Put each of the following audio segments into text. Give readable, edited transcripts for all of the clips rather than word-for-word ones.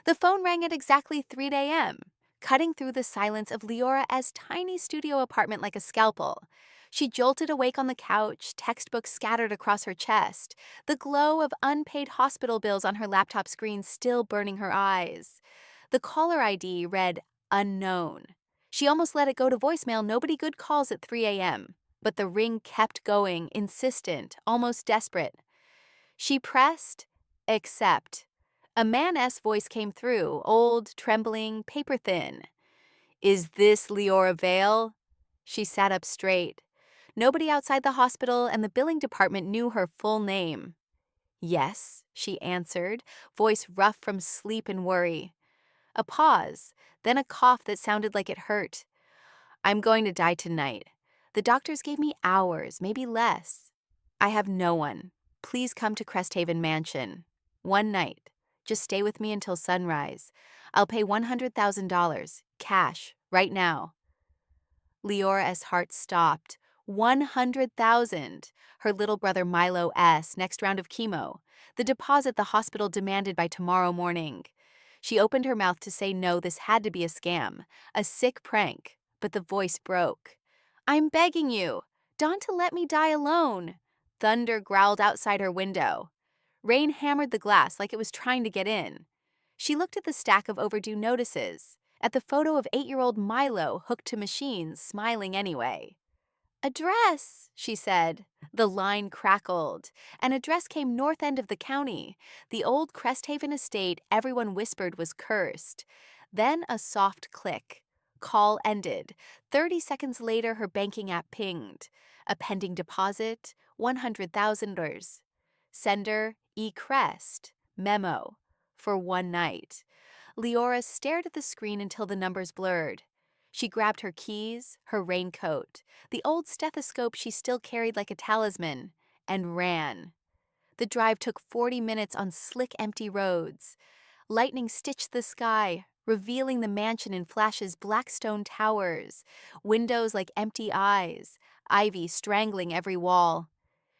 The phone rang at exactly 3 a.m., cutting through the silence of Leora's tiny studio apartment like a scalpel. She jolted awake on the couch, textbooks scattered across her chest, the glow of unpaid hospital bills on her laptop screen still burning her eyes. The caller ID read unknown. She almost let it go to voicemail, nobody good calls at 3 a.m. But the ring kept going, insistent, almost desperate. She pressed accept. A man's voice came through, old, trembling, paper thin. Is this Leora Vale? She sat up straight. Nobody outside the hospital and the billing department knew her full name. Yes, she answered, voice rough from sleep and worry. A pause, then a cough that sounded like it hurt. I'm going to die tonight. The doctors gave me hours, maybe less. I have no one. Please come to Cresthaven Mansion. One night. Just stay with me until sunrise. I'll pay $100,000, cash, right now. Leora's heart stopped. 100,000. Her little brother Milo's next round of chemo. The deposit the hospital demanded by tomorrow morning. She opened her mouth to say no, this had to be a scam, a sick prank, but the voice broke. I'm begging you, Dawn, to let me die alone. Thunder growled outside her window. Rain hammered the glass like it was trying to get in. She looked at the stack of overdue notices, at the photo of 8-year-old Milo hooked to machines, smiling anyway. Address, she said. The line crackled. An address came north end of the county. The old Cresthaven estate everyone whispered was cursed. Then a soft click. Call ended. 30 seconds later, her banking app pinged. A pending deposit, $100,000. Sender, E-Crest. Memo. For one night. Leora stared at the screen until the numbers blurred. She grabbed her keys, her raincoat, the old stethoscope she still carried like a talisman, and ran. The drive took 40 minutes on slick, empty roads. Lightning stitched the sky, revealing the mansion in flashes, black stone towers, windows like empty eyes, ivy strangling every wall.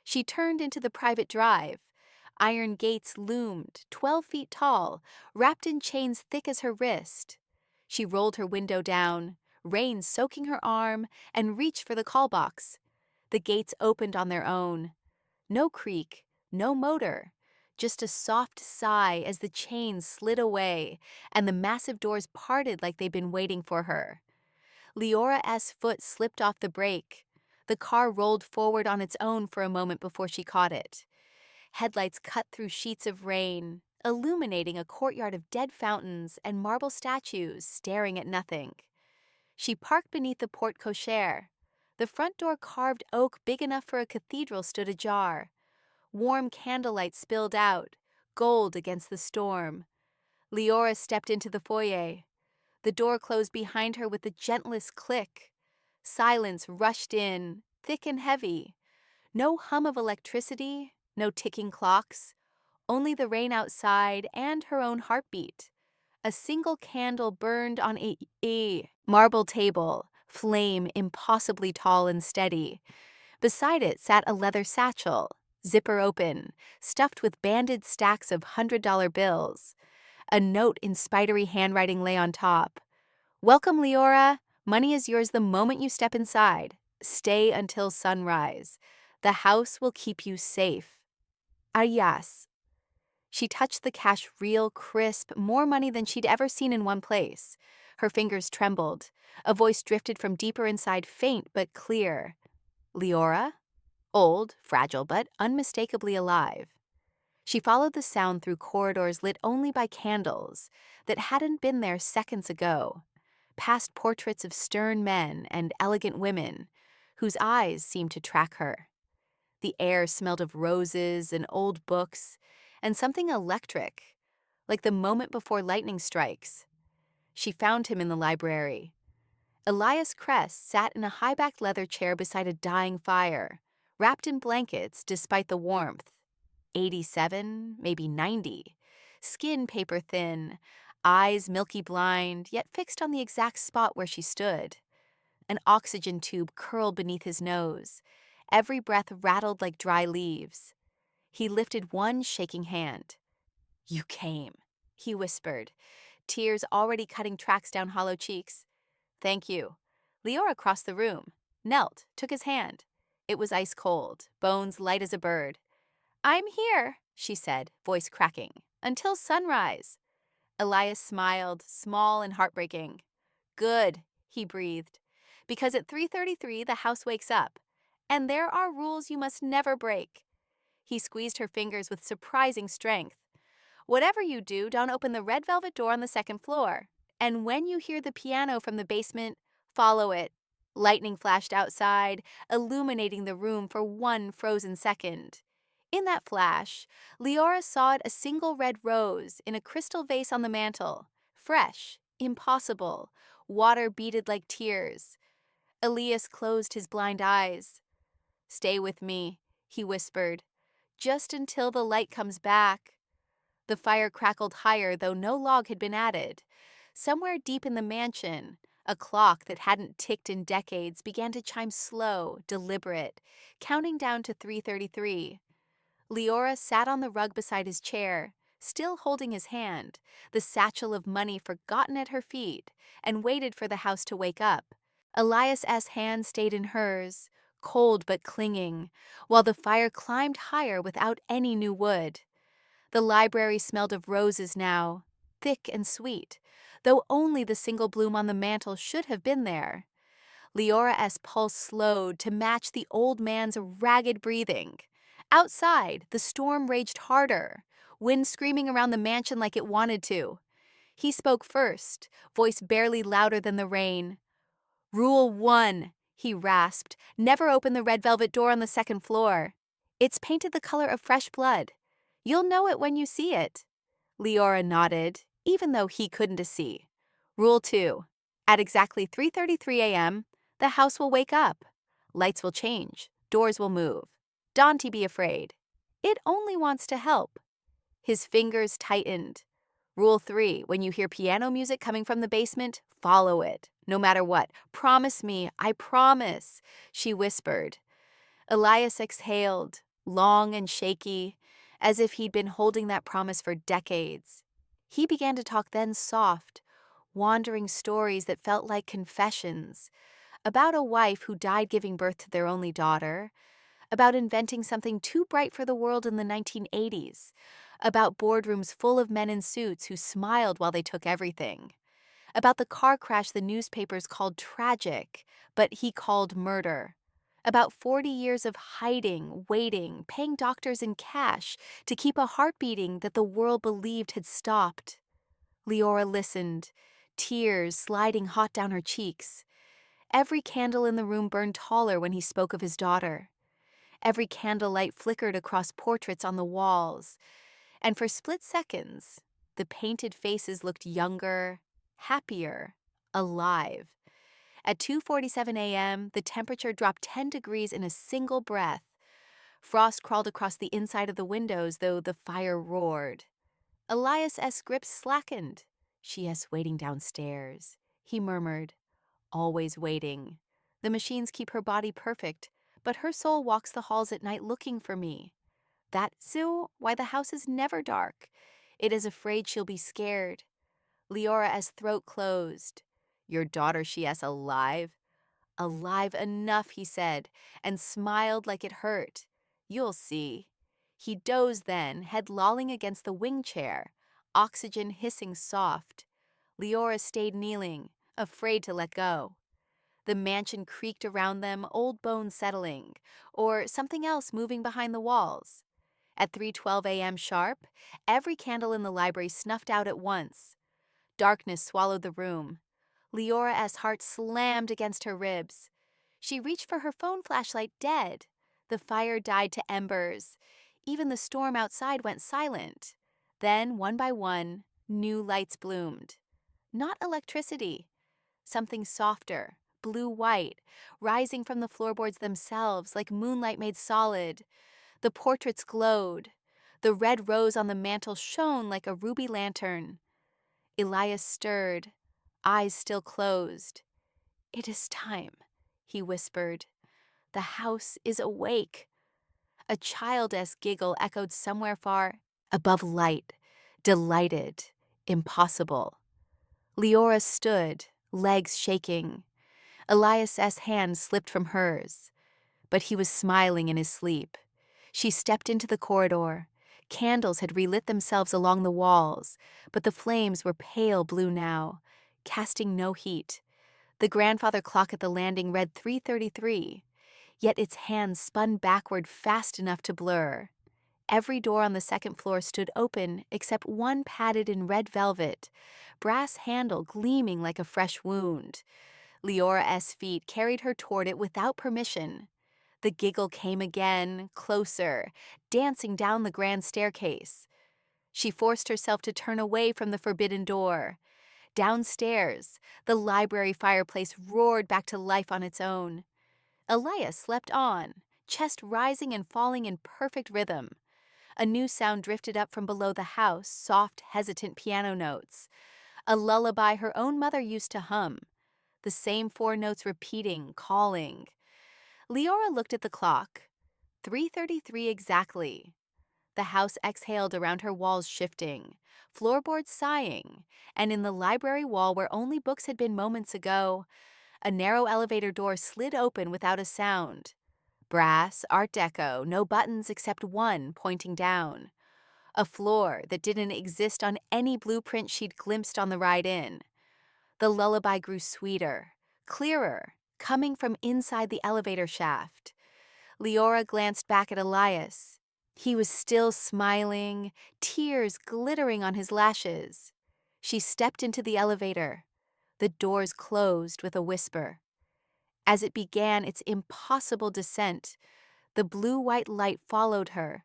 She turned into the private drive. Iron gates loomed, 12 feet tall, wrapped in chains thick as her wrist. She rolled her window down, rain soaking her arm, and reached for the call box. The gates opened on their own. No creak, no motor, just a soft sigh as the chains slid away and the massive doors parted like they'd been waiting for her. Leora's foot slipped off the brake. The car rolled forward on its own for a moment before she caught it. Headlights cut through sheets of rain, illuminating a courtyard of dead fountains and marble statues staring at nothing. She parked beneath the porte cochere. The front door carved oak big enough for a cathedral stood ajar. Warm candlelight spilled out, gold against the storm. Leora stepped into the foyer. The door closed behind her with the gentlest click. Silence rushed in, thick and heavy. No hum of electricity, no ticking clocks, only the rain outside and her own heartbeat. A single candle burned on a marble table, flame impossibly tall and steady. Beside it sat a leather satchel, zipper open, stuffed with banded stacks of $100 bills. A note in spidery handwriting lay on top. Welcome, Leora. Money is yours the moment you step inside. Stay until sunrise. The house will keep you safe. Ayas. She touched the cash real crisp, more money than she'd ever seen in one place. Her fingers trembled. A voice drifted from deeper inside, faint but clear. Leora? Old, fragile, but unmistakably alive. She followed the sound through corridors lit only by candles that hadn't been there seconds ago, past portraits of stern men and elegant women whose eyes seemed to track her. The air smelled of roses and old books and something electric, like the moment before lightning strikes. She found him in the library. Elias Crest sat in a high-backed leather chair beside a dying fire, wrapped in blankets despite the warmth. 87, maybe 90. Skin paper thin, eyes milky blind, yet fixed on the exact spot where she stood. An oxygen tube curled beneath his nose. Every breath rattled like dry leaves. He lifted one shaking hand. You came. he whispered, tears already cutting tracks down hollow cheeks. Thank you. Leora crossed the room, knelt, took his hand. It was ice cold, bones light as a bird. I'm here, she said, voice cracking, until sunrise. Elias smiled, small and heartbreaking. Good, he breathed, because at 3:33 the house wakes up, and there are rules you must never break. He squeezed her fingers with surprising strength. Whatever you do, don't open the red velvet door on the second floor. And when you hear the piano from the basement, follow it. Lightning flashed outside, illuminating the room for one frozen second. In that flash, Leora sawed a single red rose in a crystal vase on the mantel. Fresh, impossible, water beaded like tears. Elias closed his blind eyes. Stay with me, he whispered, just until the light comes back. The fire crackled higher, though no log had been added. Somewhere deep in the mansion, a clock that hadn't ticked in decades began to chime slow, deliberate, counting down to 3:33. Leora sat on the rug beside his chair, still holding his hand, the satchel of money forgotten at her feet, and waited for the house to wake up. Elias's hand stayed in hers, cold but clinging, while the fire climbed higher without any new wood. The library smelled of roses now, thick and sweet, though only the single bloom on the mantel should have been there. Leora's pulse slowed to match the old man's ragged breathing. Outside, the storm raged harder, wind screaming around the mansion like it wanted to. He spoke first, voice barely louder than the rain. Rule 1, he rasped, never open the red velvet door on the second floor. It's painted the color of fresh blood. You'll know it when you see it. Leora nodded, even though he couldn't see. Rule 2. At exactly 3:33 a.m., the house will wake up. Lights will change. Doors will move. Don't be afraid. It only wants to help. His fingers tightened. Rule 3. When you hear piano music coming from the basement, follow it, no matter what. Promise me, I promise, she whispered. Elias exhaled, long and shaky, as if he'd been holding that promise for decades. He began to talk then soft, wandering stories that felt like confessions, about a wife who died giving birth to their only daughter, about inventing something too bright for the world in the 1980s, about boardrooms full of men in suits who smiled while they took everything, about the car crash the newspapers called tragic, but he called murder, about 40 years of hiding, waiting, paying doctors in cash to keep a heart beating that the world believed had stopped. Leora listened, tears sliding hot down her cheeks. Every candle in the room burned taller when he spoke of his daughter. Every candlelight flickered across portraits on the walls, and for split seconds, the painted faces looked younger, happier, alive. At 2:47 a.m., the temperature dropped 10 degrees in a single breath. Frost crawled across the inside of the windows, though the fire roared. Elias's grip slackened. She's waiting downstairs, he murmured. Always waiting. The machines keep her body perfect, but her soul walks the halls at night looking for me. That's why the house is never dark. It is afraid she'll be scared. Leora's throat closed. Your daughter, she is alive? Alive enough, he said, and smiled like it hurt. You'll see. He dozed then, head lolling against the wing chair, oxygen hissing soft. Leora stayed kneeling, afraid to let go. The mansion creaked around them, old bones settling, or something else moving behind the walls. At 3:12 a.m. sharp, every candle in the library snuffed out at once. Darkness swallowed the room. Leora's heart slammed against her ribs. She reached for her phone flashlight dead. The fire died to embers. Even the storm outside went silent. Then, one by one, new lights bloomed. Not electricity. Something softer, blue-white, rising from the floorboards themselves like moonlight made solid. The portraits glowed. The red rose on the mantel shone like a ruby lantern. Elias stirred, eyes still closed. It is time, he whispered. The house is awake. A childish giggle echoed somewhere far above light, delighted. Impossible. Leora stood, legs shaking. Elias's hand slipped from hers, but he was smiling in his sleep. She stepped into the corridor. Candles had relit themselves along the walls, but the flames were pale blue now, casting no heat. The grandfather clock at the landing read 3:33, yet its hands spun backward fast enough to blur. Every door on the second floor stood open except one padded in red velvet, brass handle gleaming like a fresh wound. Leora's feet carried her toward it without permission. The giggle came again, closer, dancing down the grand staircase. She forced herself to turn away from the forbidden door. Downstairs, the library fireplace roared back to life on its own. Elias slept on, chest rising and falling in perfect rhythm. A new sound drifted up from below the house, soft, hesitant piano notes. A lullaby her own mother used to hum. The same four notes repeating, calling. Leora looked at the clock. 3:33 exactly. The house exhaled around her walls shifting, floorboards sighing, and in the library wall where only books had been moments ago, a narrow elevator door slid open without a sound. Brass, Art Deco, no buttons except one pointing down. A floor that didn't exist on any blueprint she'd glimpsed on the ride in. The lullaby grew sweeter, clearer, coming from inside the elevator shaft. Leora glanced back at Elias. He was still smiling, tears glittering on his lashes. She stepped into the elevator. The doors closed with a whisper. As it began its impossible descent, the blue-white light followed her,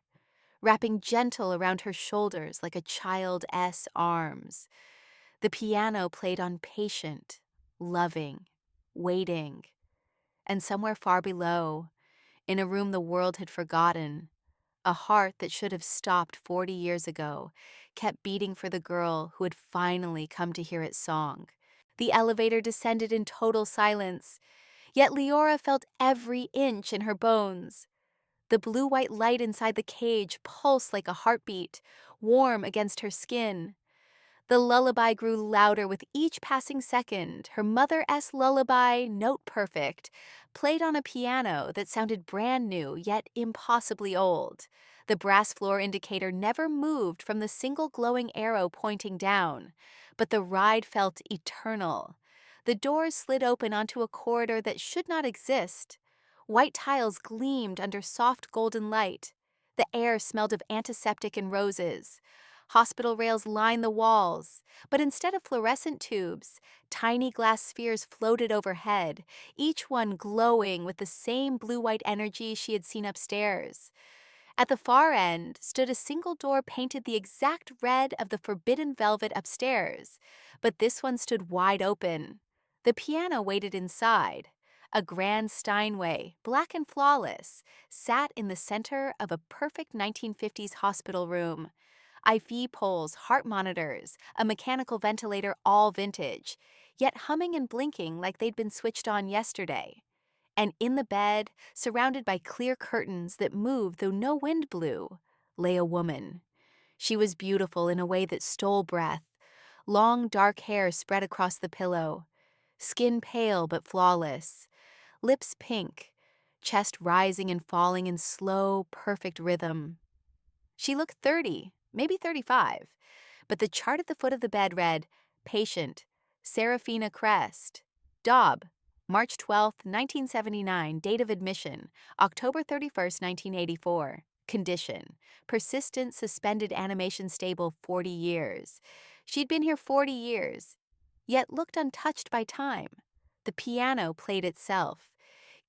wrapping gentle around her shoulders like a child's arms. The piano played on patient, loving, waiting. And somewhere far below, in a room the world had forgotten, a heart that should have stopped 40 years ago kept beating for the girl who had finally come to hear its song. The elevator descended in total silence, yet Leora felt every inch in her bones. The blue-white light inside the cage pulsed like a heartbeat, warm against her skin. The lullaby grew louder with each passing second, her mother-esque lullaby, note perfect, played on a piano that sounded brand new yet impossibly old. The brass floor indicator never moved from the single glowing arrow pointing down, but the ride felt eternal. The doors slid open onto a corridor that should not exist. White tiles gleamed under soft golden light. The air smelled of antiseptic and roses. Hospital rails lined the walls, but instead of fluorescent tubes, tiny glass spheres floated overhead, each one glowing with the same blue-white energy she had seen upstairs. At the far end stood a single door painted the exact red of the forbidden velvet upstairs, but this one stood wide open. The piano waited inside. A grand Steinway, black and flawless, sat in the center of a perfect 1950s hospital room. IV poles, heart monitors, a mechanical ventilator, all vintage, yet humming and blinking like they'd been switched on yesterday. And in the bed, surrounded by clear curtains that moved though no wind blew, lay a woman. She was beautiful in a way that stole breath. Long, dark hair spread across the pillow. Skin pale but flawless. Lips pink. Chest rising and falling in slow, perfect rhythm. She looked 30, maybe 35, but the chart at the foot of the bed read, Patient, Serafina Crest, Dobb, March 12, 1979, date of admission, October 31st, 1984, condition, persistent suspended animation stable 40 years. She'd been here 40 years, yet looked untouched by time. The piano played itself.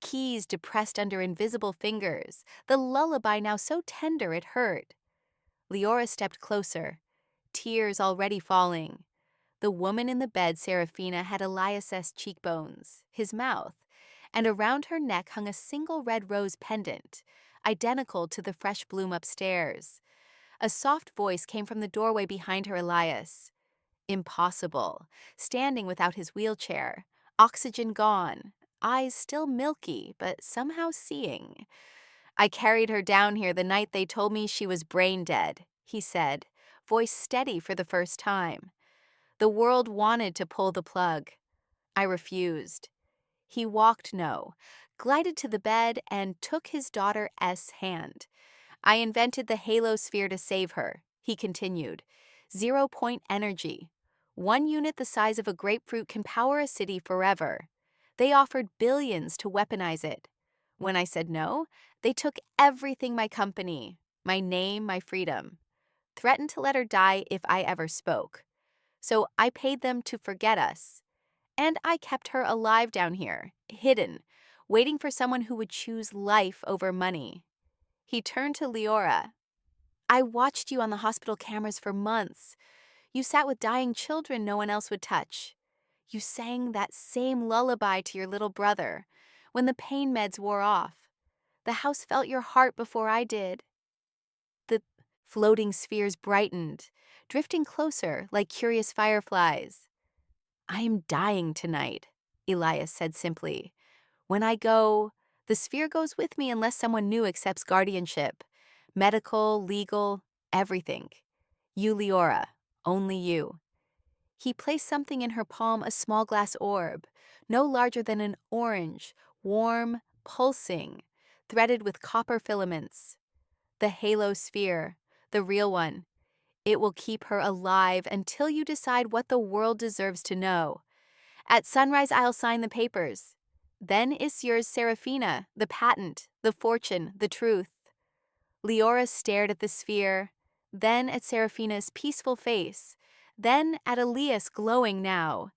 Keys depressed under invisible fingers, the lullaby now so tender it hurt. Leora stepped closer, tears already falling. The woman in the bed, Serafina, had Elias's cheekbones, his mouth, and around her neck hung a single red rose pendant, identical to the fresh bloom upstairs. A soft voice came from the doorway behind her. Elias. Impossible, standing without his wheelchair, oxygen gone, eyes still milky, but somehow seeing. I carried her down here the night they told me she was brain dead, he said, voice steady for the first time. The world wanted to pull the plug. I refused. He walked no, glided to the bed, and took his daughter's hand. I invented the halo sphere to save her, he continued. 0-point energy. 1 unit the size of a grapefruit can power a city forever. They offered billions to weaponize it. When I said no, they took everything: my company, my name, my freedom. Threatened to let her die if I ever spoke. So I paid them to forget us. And I kept her alive down here, hidden, waiting for someone who would choose life over money. He turned to Leora. I watched you on the hospital cameras for months. You sat with dying children no one else would touch. You sang that same lullaby to your little brother when the pain meds wore off. The house felt your heart before I did. The floating spheres brightened, drifting closer like curious fireflies. I am dying tonight, Elias said simply. When I go, the sphere goes with me unless someone new accepts guardianship. Medical, legal, everything. You, Leora, only you. He placed something in her palm, a small glass orb, no larger than an orange, warm, pulsing, threaded with copper filaments. The halo sphere, the real one. It will keep her alive until you decide what the world deserves to know. At sunrise, I'll sign the papers. Then is yours, Serafina, the patent, the fortune, the truth. Leora stared at the sphere, then at Serafina's peaceful face, then at Elias glowing now,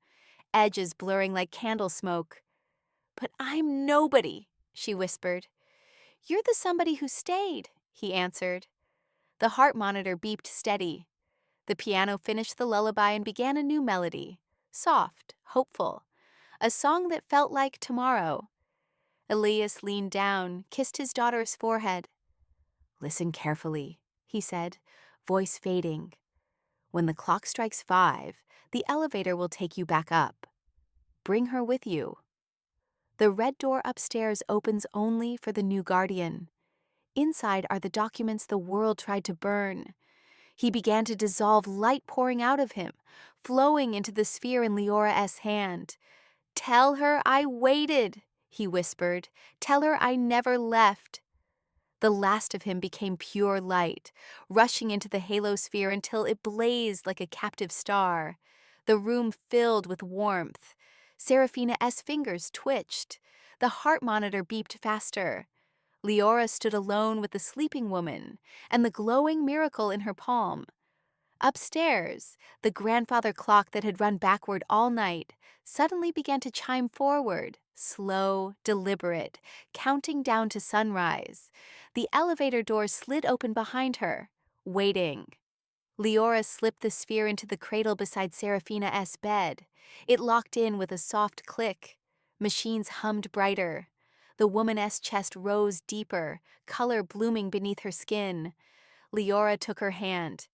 edges blurring like candle smoke. But I'm nobody, she whispered. You're the somebody who stayed, he answered. The heart monitor beeped steady. The piano finished the lullaby and began a new melody, soft, hopeful, a song that felt like tomorrow. Elias leaned down, kissed his daughter's forehead. Listen carefully, he said, voice fading. When the clock strikes 5, the elevator will take you back up. Bring her with you. The red door upstairs opens only for the new guardian. Inside are the documents the world tried to burn. He began to dissolve, light pouring out of him, flowing into the sphere in Leora's hand. Tell her I waited, he whispered. Tell her I never left. The last of him became pure light, rushing into the halo sphere until it blazed like a captive star. The room filled with warmth. Serafina's fingers twitched. The heart monitor beeped faster. Leora stood alone with the sleeping woman and the glowing miracle in her palm. Upstairs, the grandfather clock that had run backward all night suddenly began to chime forward, slow, deliberate, counting down to sunrise. The elevator doors slid open behind her, waiting. Leora slipped the sphere into the cradle beside Serafina's bed. It locked in with a soft click. Machines hummed brighter. The woman's chest rose deeper, color blooming beneath her skin. Leora took her hand.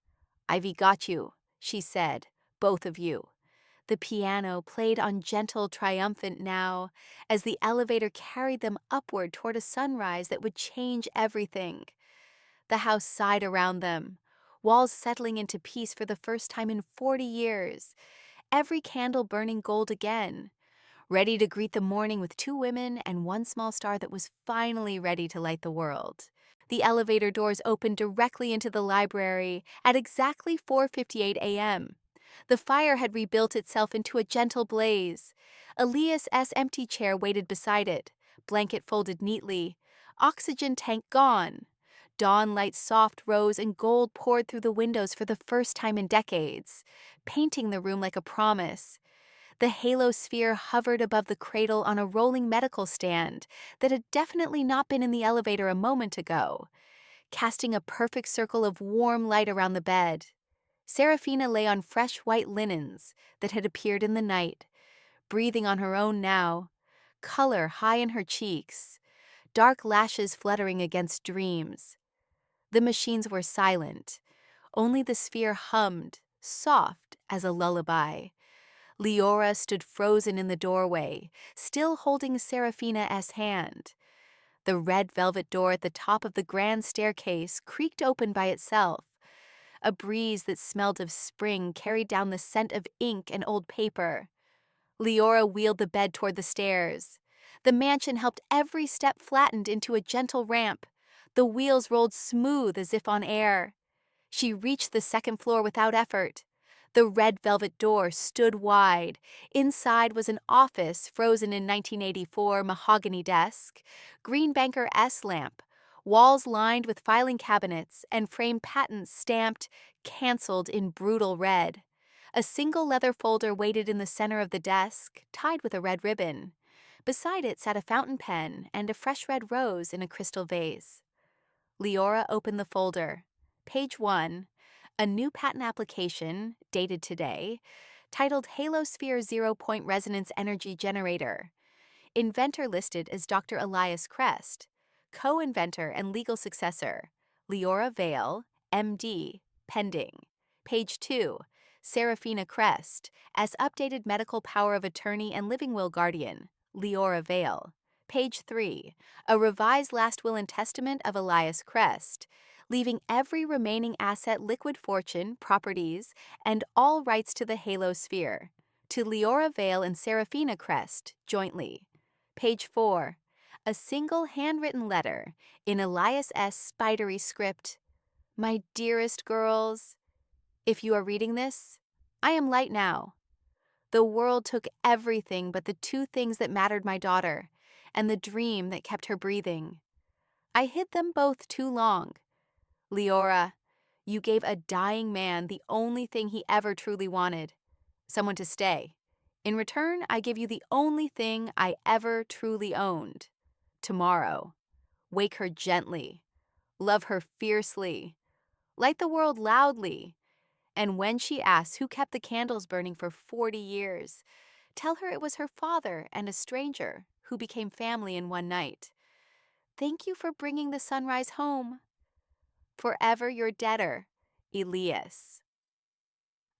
Ivy got you, she said, both of you. The piano played on gentle, triumphant now, as the elevator carried them upward toward a sunrise that would change everything. The house sighed around them, walls settling into peace for the first time in 40 years, every candle burning gold again, ready to greet the morning with 2 women and 1 small star that was finally ready to light the world. The elevator doors opened directly into the library at exactly 4:58 a.m. The fire had rebuilt itself into a gentle blaze. Elias's empty chair waited beside it, blanket folded neatly, oxygen tank gone. Dawn light soft rose and gold poured through the windows for the first time in decades, painting the room like a promise. The halo sphere hovered above the cradle on a rolling medical stand that had definitely not been in the elevator a moment ago, casting a perfect circle of warm light around the bed. Serafina lay on fresh white linens that had appeared in the night, breathing on her own now, color high in her cheeks, dark lashes fluttering against dreams. The machines were silent. Only the sphere hummed, soft as a lullaby. Leora stood frozen in the doorway, still holding Serafina's hand. The red velvet door at the top of the grand staircase creaked open by itself. A breeze that smelled of spring carried down the scent of ink and old paper. Leora wheeled the bed toward the stairs. The mansion helped every step flattened into a gentle ramp. The wheels rolled smooth as if on air. She reached the second floor without effort. The red velvet door stood wide. Inside was an office frozen in 1984 mahogany desk, green banker S lamp, walls lined with filing cabinets, and framed patents stamped "Cancelled" in brutal red. A single leather folder waited in the center of the desk, tied with a red ribbon. Beside it sat a fountain pen and a fresh red rose in a crystal vase. Leora opened the folder. Page 1, a new patent application, dated today, titled Halosphere Zero-Point Resonance Energy Generator. Inventor listed as Dr. Elias Crest. Co-inventor and legal successor, Leora Vale, MD, pending. Page 2, Serafina Crest, as updated medical power of attorney and living will guardian, Leora Vale. Page 3, a revised last will and testament of Elias Crest, leaving every remaining asset, liquid fortune, properties, and all rights to the Halosphere, to Leora Vale and Serafina Crest, jointly. Page 4, a single handwritten letter in Elias S. spidery script. My dearest girls, if you are reading this, I am light now. The world took everything but the two things that mattered, my daughter, and the dream that kept her breathing. I hid them both too long. Leora, you gave a dying man the only thing he ever truly wanted, someone to stay. In return, I give you the only thing I ever truly owned. Tomorrow. Wake her gently. Love her fiercely. Light the world loudly. And when she asks who kept the candles burning for 40 years, tell her it was her father and a stranger who became family in one night. Thank you for bringing the sunrise home. Forever your debtor, Elias.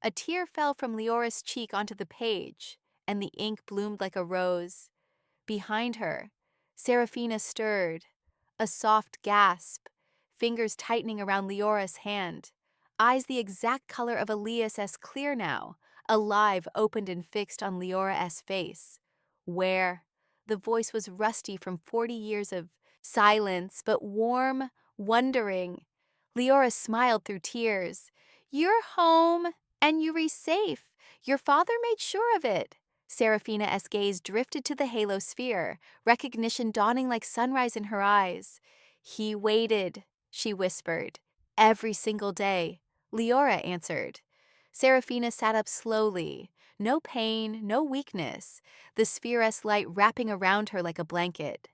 A tear fell from Leora's cheek onto the page, and the ink bloomed like a rose. Behind her, Serafina stirred, a soft gasp, fingers tightening around Leora's hand, eyes the exact color of Elias's clear now, alive, opened and fixed on Leora's face. Where? The voice was rusty from 40 years of silence, but warm, wondering. Leora smiled through tears. You're home, and you're safe. Your father made sure of it. Serafina's gaze drifted to the Halosphere, recognition dawning like sunrise in her eyes. He waited, she whispered. Every single day, Leora answered. Serafina sat up slowly. No pain, no weakness, the sphere's light wrapping around her like a blanket.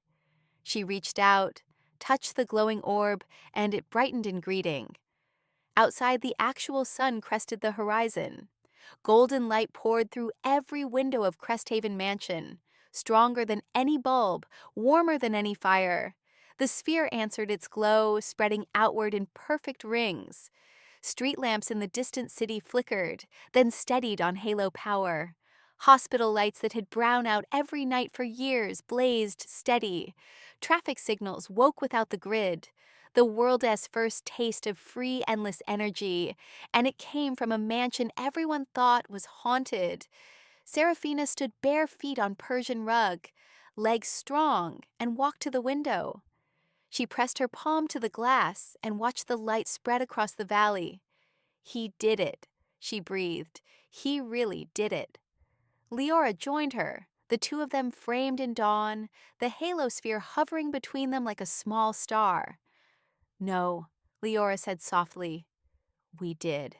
She reached out, touched the glowing orb, and it brightened in greeting. Outside, the actual sun crested the horizon. Golden light poured through every window of Cresthaven Mansion, stronger than any bulb, warmer than any fire. The sphere answered its glow, spreading outward in perfect rings. Street lamps in the distant city flickered, then steadied on halo power. Hospital lights that had browned out every night for years blazed steady. Traffic signals woke without the grid. The world's first taste of free, endless energy, and it came from a mansion everyone thought was haunted. Serafina stood bare feet on Persian rug, legs strong, and walked to the window. She pressed her palm to the glass and watched the light spread across the valley. He did it, she breathed. He really did it. Leora joined her, the two of them framed in dawn, the halosphere hovering between them like a small star. No, Leora said softly. We did.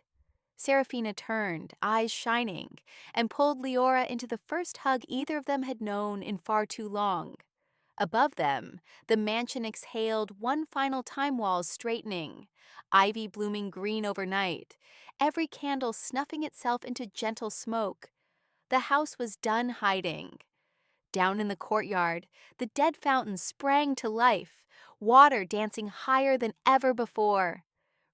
Serafina turned, eyes shining, and pulled Leora into the first hug either of them had known in far too long. Above them, the mansion exhaled one final time, walls straightening, ivy blooming green overnight, every candle snuffing itself into gentle smoke. The house was done hiding. Down in the courtyard, the dead fountain sprang to life, water dancing higher than ever before.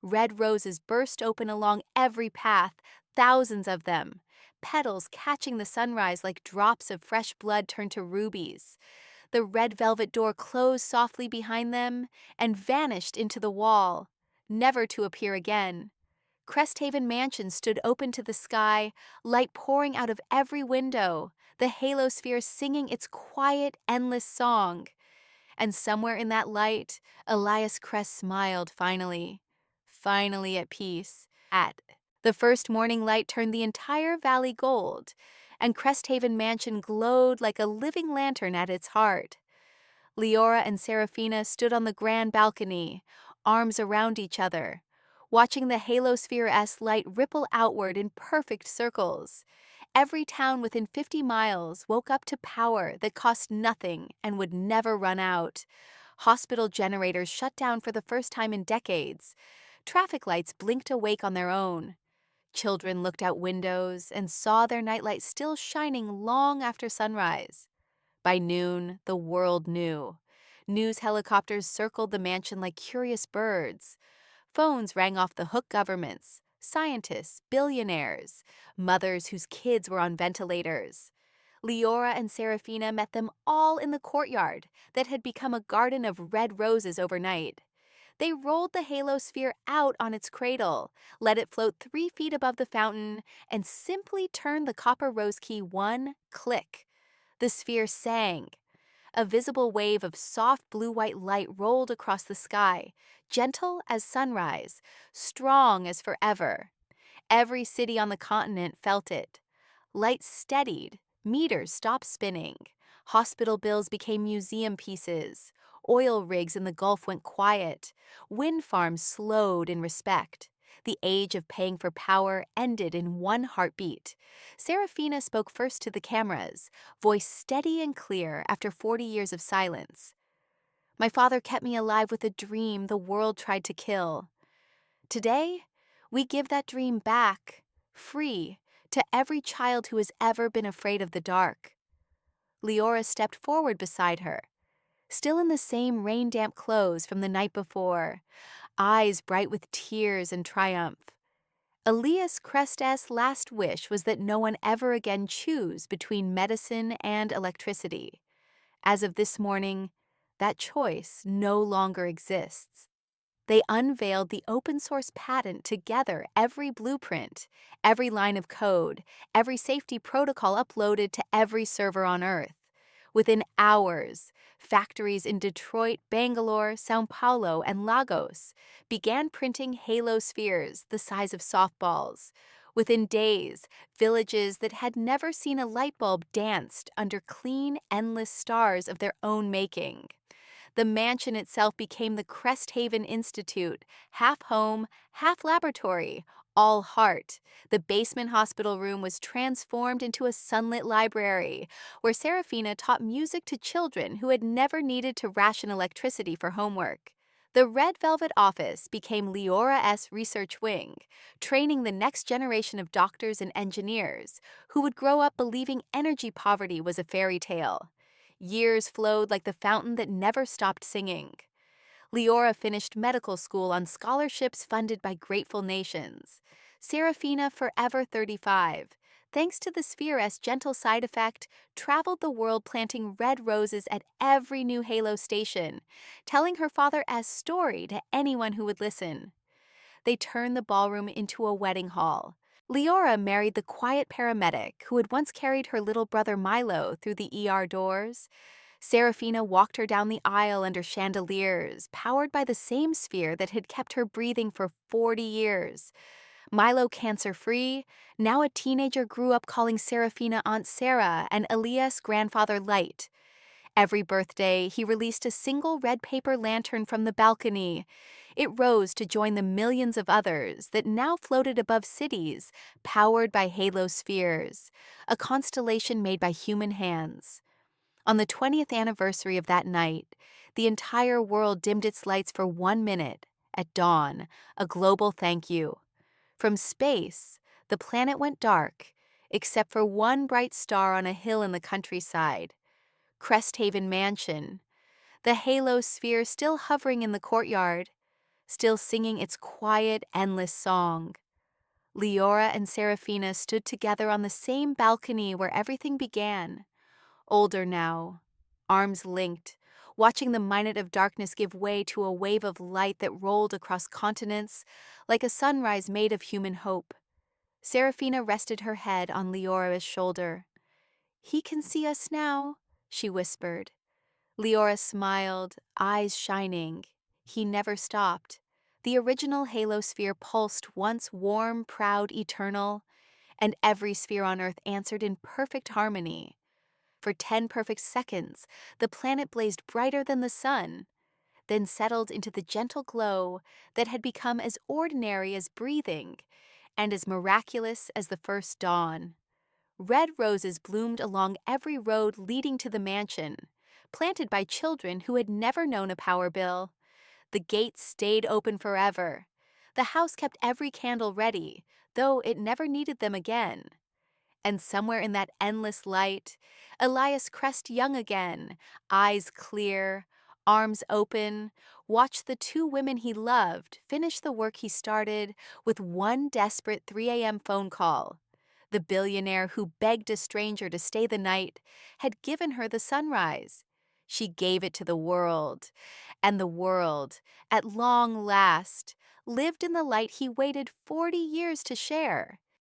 Red roses burst open along every path, thousands of them, petals catching the sunrise like drops of fresh blood turned to rubies. The red velvet door closed softly behind them and vanished into the wall, never to appear again. Cresthaven Mansion stood open to the sky, light pouring out of every window, the halo sphere singing its quiet, endless song. And somewhere in that light, Elias Crest smiled finally. Finally at peace. The first morning light turned the entire valley gold, and Cresthaven Mansion glowed like a living lantern at its heart. Leora and Serafina stood on the grand balcony, arms around each other, watching the halosphere-esque light ripple outward in perfect circles. Every town within 50 miles woke up to power that cost nothing and would never run out. Hospital generators shut down for the first time in decades. Traffic lights blinked awake on their own. Children looked out windows and saw their nightlight still shining long after sunrise. By noon, the world knew. News helicopters circled the mansion like curious birds. Phones rang off the hook governments, scientists, billionaires, mothers whose kids were on ventilators. Leora and Serafina met them all in the courtyard that had become a garden of red roses overnight. They rolled the halo sphere out on its cradle, let it float 3 feet above the fountain, and simply turned the copper rose key one click. The sphere sang. A visible wave of soft blue-white light rolled across the sky, gentle as sunrise, strong as forever. Every city on the continent felt it. Lights steadied, meters stopped spinning. Hospital bills became museum pieces. Oil rigs in the Gulf went quiet. Wind farms slowed in respect. The age of paying for power ended in one heartbeat. Serafina spoke first to the cameras, voice steady and clear after 40 years of silence. My father kept me alive with a dream the world tried to kill. Today, we give that dream back, free, to every child who has ever been afraid of the dark. Leora stepped forward beside her, still in the same rain-damp clothes from the night before, eyes bright with tears and triumph. Elias Crest's last wish was that no one ever again choose between medicine and electricity. As of this morning, that choice no longer exists. They unveiled the open-source patent together, every blueprint, every line of code, every safety protocol uploaded to every server on Earth. Within hours, factories in Detroit, Bangalore, Sao Paulo, and Lagos began printing halo spheres the size of softballs. Within days, villages that had never seen a light bulb danced under clean, endless stars of their own making. The mansion itself became the Cresthaven Institute, half home, half laboratory, all heart. The basement hospital room was transformed into a sunlit library, where Serafina taught music to children who had never needed to ration electricity for homework. The Red Velvet Office became Leora's research wing, training the next generation of doctors and engineers who would grow up believing energy poverty was a fairy tale. Years flowed like the fountain that never stopped singing. Leora finished medical school on scholarships funded by grateful nations. Serafina, forever 35, thanks to the sphere's gentle side effect, traveled the world planting red roses at every new halo station, telling her father's story to anyone who would listen. They turned the ballroom into a wedding hall. Leora married the quiet paramedic who had once carried her little brother Milo through the ER doors. Serafina walked her down the aisle under chandeliers, powered by the same sphere that had kept her breathing for 40 years. Milo cancer-free, now a teenager grew up calling Serafina Aunt Sarah and Elias grandfather Light. Every birthday, he released a single red paper lantern from the balcony. It rose to join the millions of others that now floated above cities, powered by halo spheres, a constellation made by human hands. On the 20th anniversary of that night, the entire world dimmed its lights for 1 minute, at dawn, a global thank you. From space, the planet went dark, except for one bright star on a hill in the countryside. Cresthaven Mansion, the halo sphere still hovering in the courtyard, still singing its quiet, endless song. Leora and Serafina stood together on the same balcony where everything began. Older now, arms linked, watching the minute of darkness give way to a wave of light that rolled across continents like a sunrise made of human hope. Serafina rested her head on Leora's shoulder. "He can see us now," she whispered. Leora smiled, eyes shining. He never stopped. The original halo sphere pulsed once warm, proud, eternal, and every sphere on Earth answered in perfect harmony. For 10 perfect seconds, the planet blazed brighter than the sun, then settled into the gentle glow that had become as ordinary as breathing and as miraculous as the first dawn. Red roses bloomed along every road leading to the mansion, planted by children who had never known a power bill. The gates stayed open forever. The house kept every candle ready, though it never needed them again. And somewhere in that endless light, Elias Crest young again, eyes clear, arms open, watched the 2 women he loved finish the work he started with one desperate 3 a.m. phone call. The billionaire who begged a stranger to stay the night had given her the sunrise. She gave it to the world, and the world, at long last, lived in the light he waited 40 years to share.